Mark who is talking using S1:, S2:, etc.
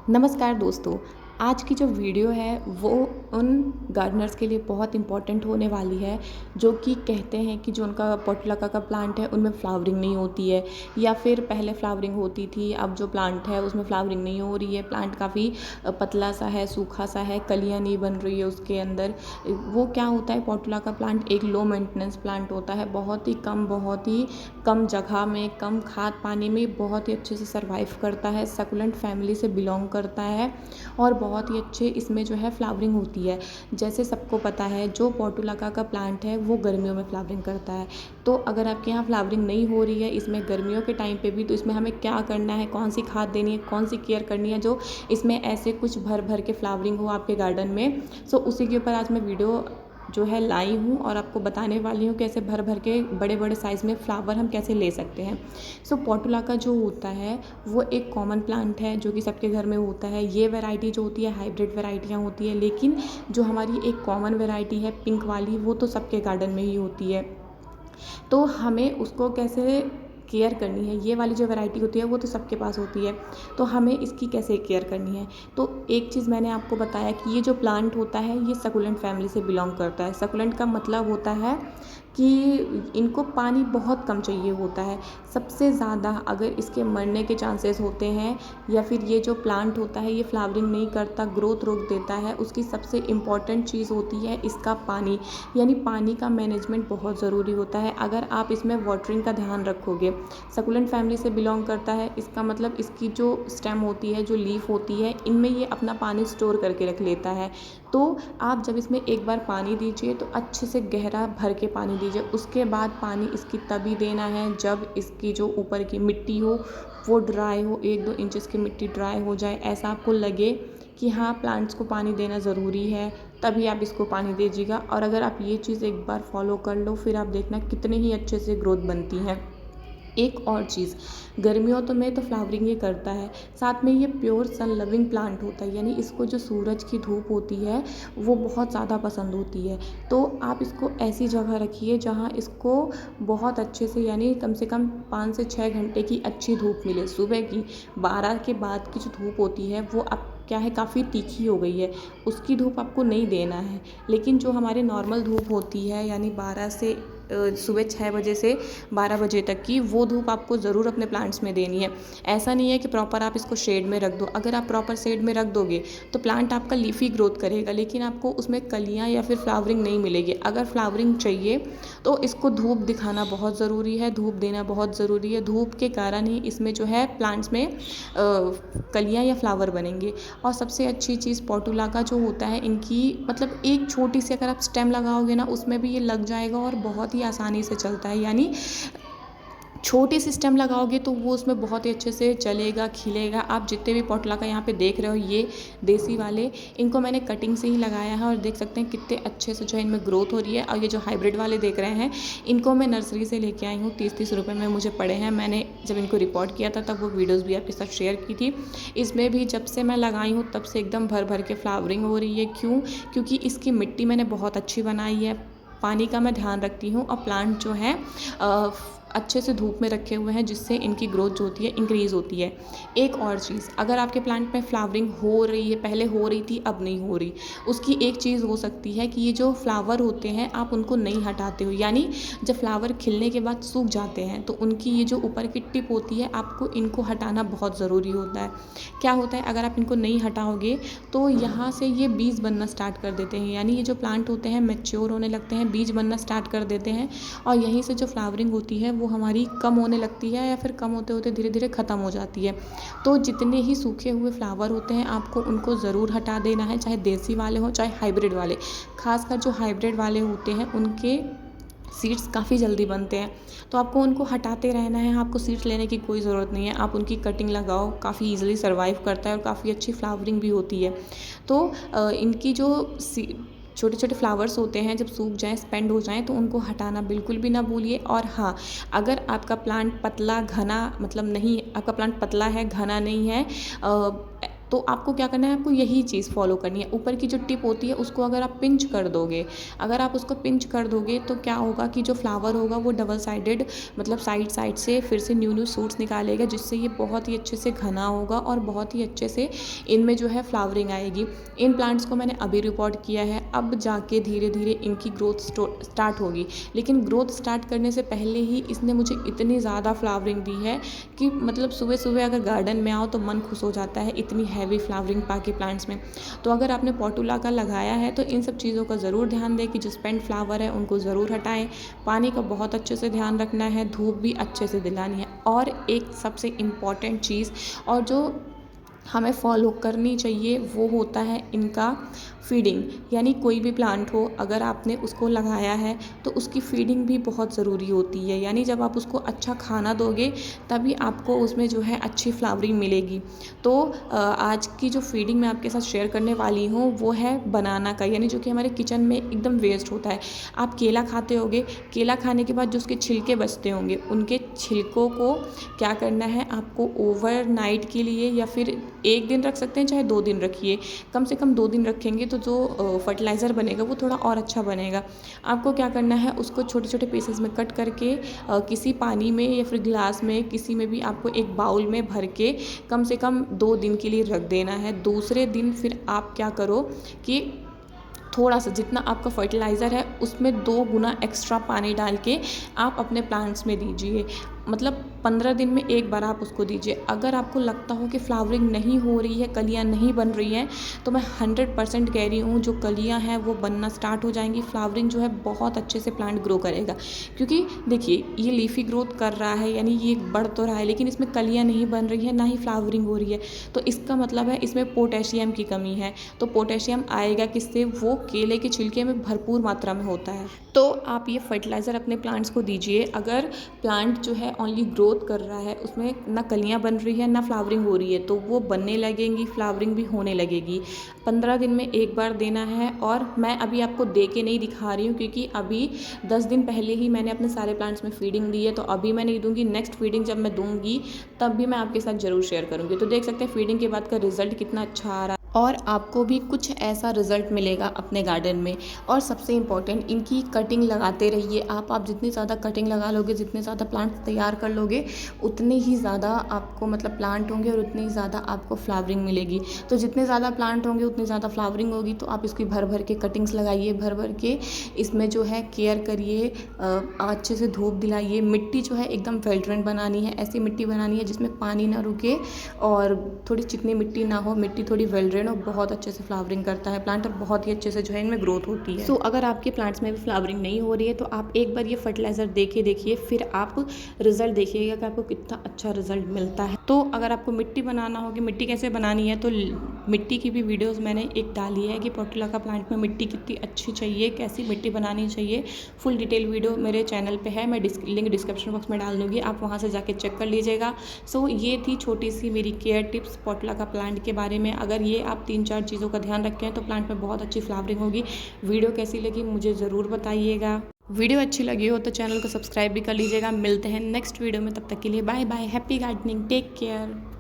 S1: नमस्कार दोस्तों, आज की जो वीडियो है वो उन गार्डनर्स के लिए बहुत इम्पोर्टेंट होने वाली है जो कि कहते हैं कि जो उनका पोर्टुलाका का प्लांट है उनमें फ्लावरिंग नहीं होती है या फिर पहले फ्लावरिंग होती थी, अब जो प्लांट है उसमें फ्लावरिंग नहीं हो रही है। प्लांट काफ़ी पतला सा है, सूखा सा है, कलियाँ नहीं बन रही है उसके अंदर। वो क्या होता है, पोर्टुलाका प्लांट एक लो मेंटेनेंस प्लांट होता है, बहुत ही कम जगह में, कम खाद पानी में बहुत ही अच्छे से सर्वाइव करता है। सकुलेंट फैमिली से बिलोंग करता है और बहुत ही अच्छे इसमें जो है फ्लावरिंग होती है। जैसे सबको पता है जो पोर्टुलाका का प्लांट है वो गर्मियों में फ्लावरिंग करता है। तो अगर आपके यहाँ फ्लावरिंग नहीं हो रही है इसमें गर्मियों के टाइम पे भी, तो इसमें हमें क्या करना है, कौन सी खाद देनी है, कौन सी केयर करनी है जो इसमें ऐसे कुछ भर भर के फ्लावरिंग हो आपके गार्डन में। सो उसी के ऊपर आज मैं वीडियो जो है लाई हूँ और आपको बताने वाली हूँ कैसे भर भर के बड़े बड़े साइज़ में फ्लावर हम कैसे ले सकते हैं। सो पोर्टुलाका जो होता है वो एक कॉमन प्लांट है जो कि सबके घर में होता है। ये वैरायटी जो होती है हाइब्रिड वैरायटियाँ होती है, लेकिन जो हमारी एक कॉमन वैरायटी है पिंक वाली वो तो सबके गार्डन में ही होती है। तो हमें उसको कैसे केयर करनी है, ये वाली जो वैरायटी होती है वो तो सबके पास होती है, तो हमें इसकी कैसे केयर करनी है। तो एक चीज़ मैंने आपको बताया कि ये जो प्लांट होता है ये सकुलेंट फैमिली से बिलोंग करता है। सकुलेंट का मतलब होता है कि इनको पानी बहुत कम चाहिए होता है। सबसे ज़्यादा अगर इसके मरने के चांसेस होते हैं या फिर ये जो प्लांट होता है ये फ्लावरिंग नहीं करता, ग्रोथ रोक देता है, उसकी सबसे इम्पॉर्टेंट चीज़ होती है इसका पानी। यानी पानी का मैनेजमेंट बहुत ज़रूरी होता है। अगर आप इसमें वाटरिंग का ध्यान रखोगे, सकुलेंट फैमिली से बिलोंग करता है, इसका मतलब इसकी जो स्टेम होती है, जो लीफ होती है, इनमें ये अपना पानी स्टोर करके रख लेता है। तो आप जब इसमें एक बार पानी दीजिए तो अच्छे से गहरा भर के पानी दीजिए। उसके बाद पानी इसकी तभी देना है जब इसकी जो ऊपर की मिट्टी हो वो ड्राई हो, 1-2 इंचेस की मिट्टी ड्राई हो जाए, ऐसा आपको लगे कि हाँ प्लांट्स को पानी देना ज़रूरी है, तभी आप इसको पानी दीजिएगा। और अगर आप ये चीज़ एक बार फॉलो कर लो फिर आप देखना कितने ही अच्छे से ग्रोथ बनती है। एक और चीज़, गर्मियों तो में तो फ्लावरिंग ही करता है, साथ में ये प्योर सन लविंग प्लांट होता है, यानी इसको जो सूरज की धूप होती है वो बहुत ज़्यादा पसंद होती है। तो आप इसको ऐसी जगह रखिए जहाँ इसको बहुत अच्छे से, यानी कम से कम 5 से 6 घंटे की अच्छी धूप मिले। सुबह की 12 के बाद की जो धूप होती है वो अब क्या है काफ़ी तीखी हो गई है, उसकी धूप आपको नहीं देना है। लेकिन जो हमारे नॉर्मल धूप होती है यानी 12 से सुबह 6 बजे से 12 बजे तक की, वो धूप आपको ज़रूर अपने प्लांट्स में देनी है। ऐसा नहीं है कि प्रॉपर आप इसको शेड में रख दो। अगर आप प्रॉपर शेड में रख दोगे तो प्लांट आपका लीफी ग्रोथ करेगा, लेकिन आपको उसमें कलियाँ या फिर फ्लावरिंग नहीं मिलेगी। अगर फ्लावरिंग चाहिए तो इसको धूप दिखाना बहुत ज़रूरी है, धूप देना बहुत ज़रूरी है। धूप के कारण ही इसमें जो है प्लांट्स में कलियाँ या फ्लावर बनेंगे। और सबसे अच्छी चीज़ पोर्टुलाका जो होता है, इनकी मतलब एक छोटी सी अगर आप स्टेम लगाओगे ना उसमें भी ये लग जाएगा और बहुत ही आसानी से चलता है। यानी छोटी सी स्टेम लगाओगे तो वो उसमें बहुत ही अच्छे से चलेगा, खिलेगा। आप जितने भी पोर्टुलाका यहाँ पे देख रहे हो ये देसी वाले, इनको मैंने कटिंग से ही लगाया है और देख सकते हैं कितने अच्छे से जो है इनमें ग्रोथ हो रही है। और ये जो हाइब्रिड वाले देख रहे हैं इनको मैं नर्सरी से लेके आई हूँ, 30-30 रुपये में मुझे पड़े हैं। मैंने जब इनको रिपोर्ट किया था तब वो वीडियोज़ भी आपके साथ शेयर की थी। इसमें भी जब से मैं लगाई हूँ तब से एकदम भर भर के फ्लावरिंग हो रही है। क्यों? क्योंकि इसकी मिट्टी मैंने बहुत अच्छी बनाई है, पानी का मैं ध्यान रखती हूँ और प्लांट जो है अच्छे से धूप में रखे हुए हैं जिससे इनकी ग्रोथ जो होती है इंक्रीज़ होती है। एक और चीज़, अगर आपके प्लांट में फ्लावरिंग हो रही है, पहले हो रही थी अब नहीं हो रही, उसकी एक चीज़ हो सकती है कि ये जो फ्लावर होते हैं आप उनको नहीं हटाते हो। यानी जब फ्लावर खिलने के बाद सूख जाते हैं तो उनकी ये जो ऊपर की टिप होती है आपको इनको हटाना बहुत ज़रूरी होता है। क्या होता है, अगर आप इनको नहीं हटाओगे तो यहाँ से ये बीज बनना स्टार्ट कर देते हैं। यानी ये जो प्लांट होते हैं मैच्योर होने लगते हैं, बीज बनना स्टार्ट कर देते हैं और यहीं से जो फ्लावरिंग होती है वो हमारी कम होने लगती है या फिर कम होते होते धीरे धीरे ख़त्म हो जाती है। तो जितने ही सूखे हुए फ्लावर होते हैं आपको उनको ज़रूर हटा देना है, चाहे देसी वाले हों चाहे हाइब्रिड वाले। खासकर जो हाइब्रिड वाले होते हैं उनके सीड्स काफ़ी जल्दी बनते हैं, तो आपको उनको हटाते रहना है। आपको सीड्स लेने की कोई ज़रूरत नहीं है, आप उनकी कटिंग लगाओ, काफ़ी ईजिली सर्वाइव करता है और काफ़ी अच्छी फ्लावरिंग भी होती है। तो इनकी जो छोटे छोटे फ्लावर्स होते हैं जब सूख जाएँ, स्पेंड हो जाएँ तो उनको हटाना बिल्कुल भी ना भूलिए। और हाँ, अगर आपका प्लांट पतला घना मतलब नहीं, आपका प्लांट पतला है घना नहीं है, तो आपको क्या करना है, आपको यही चीज़ फॉलो करनी है। ऊपर की जो टिप होती है उसको अगर आप पिंच कर दोगे, अगर आप उसको पिंच कर दोगे तो क्या होगा कि जो फ्लावर होगा वो डबल साइडेड, मतलब साइड साइड से फिर से न्यू न्यू शूट्स निकालेगा, जिससे ये बहुत ही अच्छे से घना होगा और बहुत ही अच्छे से इनमें जो है फ्लावरिंग आएगी। इन प्लांट्स को मैंने अभी रिपोर्ट किया है, अब जाके धीरे धीरे इनकी ग्रोथ स्टार्ट होगी। लेकिन ग्रोथ स्टार्ट करने से पहले ही इसने मुझे इतनी ज़्यादा फ्लावरिंग दी है कि मतलब सुबह सुबह अगर गार्डन में आओ तो मन खुश हो जाता है, इतनी हैवी फ्लावरिंग पाके प्लांट्स में। तो अगर आपने पोर्टुला का लगाया है तो इन सब चीज़ों का ज़रूर ध्यान दें कि जो स्पेंट फ्लावर है उनको ज़रूर हटाएं। पानी का बहुत अच्छे से ध्यान रखना है, धूप भी अच्छे से दिलानी है। और एक सबसे इम्पॉर्टेंट चीज़ और जो हमें फॉलो करनी चाहिए वो होता है इनका फीडिंग। यानी कोई भी प्लांट हो, अगर आपने उसको लगाया है तो उसकी फीडिंग भी बहुत ज़रूरी होती है। यानी जब आप उसको अच्छा खाना दोगे तभी आपको उसमें जो है अच्छी फ्लावरिंग मिलेगी। तो आज की जो फीडिंग मैं आपके साथ शेयर करने वाली हूँ वो है बनाना का, यानी जो कि हमारे किचन में एकदम वेस्ट होता है। आप केला खाते होगे, केला खाने के बाद जो उसके छिलके बचते होंगे, उनके छिलकों को क्या करना है, आपको ओवरनाइट के लिए या फिर 1 दिन रख सकते हैं चाहे 2 दिन रखिए, कम से कम 2 दिन रखेंगे तो जो फर्टिलाइज़र बनेगा वो थोड़ा और अच्छा बनेगा। आपको क्या करना है, उसको छोटे छोटे पीसेस में कट करके किसी पानी में या फिर ग्लास में, किसी में भी आपको एक बाउल में भर के कम से कम 2 दिन के लिए रख देना है। दूसरे दिन फिर आप क्या करो कि थोड़ा सा जितना आपका फर्टिलाइज़र है उसमें 2 गुना एक्स्ट्रा पानी डाल के आप अपने प्लांट्स में दीजिए। मतलब 15 दिन में एक बार आप उसको दीजिए। अगर आपको लगता हो कि फ्लावरिंग नहीं हो रही है, कलियाँ नहीं बन रही हैं, तो मैं 100% कह रही हूँ जो कलियाँ हैं वो बनना स्टार्ट हो जाएंगी। फ्लावरिंग जो है बहुत अच्छे से प्लांट ग्रो करेगा। क्योंकि देखिए ये लीफी ग्रोथ कर रहा है, यानी ये बढ़ तो रहा है, लेकिन इसमें कलियाँ नहीं बन रही है, ना ही फ्लावरिंग हो रही है। तो इसका मतलब है इसमें पोटेशियम की कमी है। तो पोटेशियम आएगा किससे, वो केले के छिलके में भरपूर मात्रा में होता है। तो आप ये फर्टिलाइज़र अपने प्लांट्स को दीजिए। अगर प्लांट जो है ओनली ग्रोथ कर रहा है, उसमें ना कलियाँ बन रही है ना फ्लावरिंग हो रही है, तो वो बनने लगेंगी, फ्लावरिंग भी होने लगेगी। 15 दिन में एक बार देना है। और मैं अभी आपको दे के नहीं दिखा रही हूँ क्योंकि अभी 10 दिन पहले ही मैंने अपने सारे प्लांट्स में फीडिंग दी है, तो अभी मैं नहीं दूंगी। नेक्स्ट फीडिंग जब मैं दूंगी तब भी मैं आपके साथ ज़रूर शेयर करूँगी। तो देख सकते हैं फीडिंग के बाद का रिजल्ट कितना अच्छा आ रहा है और आपको भी कुछ ऐसा रिज़ल्ट मिलेगा अपने गार्डन में। और सबसे इम्पॉर्टेंट, इनकी कटिंग लगाते रहिए आप जितनी ज़्यादा कटिंग लगा लोगे, जितने ज़्यादा प्लांट तैयार कर लोगे, उतने ही ज़्यादा आपको मतलब प्लांट होंगे और उतनी ही ज़्यादा आपको फ्लावरिंग मिलेगी। तो जितने ज़्यादा प्लांट होंगे उतनी ज़्यादा फ्लावरिंग होगी। तो आप इसकी भर भर के कटिंग्स लगाइए, भर भर के इसमें जो है केयर करिए, अच्छे से धूप दिलाइए। मिट्टी जो है एकदम वेल ड्रेन बनानी है, ऐसी मिट्टी बनानी है जिसमें पानी ना रुके और थोड़ी चिकनी मिट्टी ना हो, मिट्टी थोड़ी वेल ड्रेन और बहुत अच्छे से फ्लावरिंग करता है प्लांट और बहुत ही अच्छे से जो है इनमें ग्रोथ होती है। अगर आपके प्लांट्स में भी फ्लावरिंग नहीं हो रही है तो आप एक बार ये फर्टिलाइज़र देखिए, फिर आप रिजल्ट देखिएगा कि आपको कितना अच्छा रिजल्ट मिलता है। तो अगर आपको मिट्टी बनाना होगी, मिट्टी कैसे बनानी है, तो मिट्टी की भी वीडियोज़ मैंने एक डाली है कि पोर्टुला का प्लांट में मिट्टी कितनी अच्छी चाहिए, कैसी मिट्टी बनानी चाहिए। फुल डिटेल वीडियो मेरे चैनल पे है, मैं लिंक डिस्क्रिप्शन बॉक्स में डाल दूँगी, आप वहाँ से जाके चेक कर लीजिएगा। ये थी छोटी सी मेरी केयर टिप्स पोर्टुला का प्लांट के बारे में। अगर ये आप 3-4 चीज़ों का ध्यान रखें तो प्लांट में बहुत अच्छी फ्लावरिंग होगी। वीडियो कैसी लगी मुझे ज़रूर बताइएगा। वीडियो अच्छी लगी हो तो चैनल को सब्सक्राइब भी कर लीजिएगा। मिलते हैं नेक्स्ट वीडियो में, तब तक के लिए bye bye, happy gardening, take care.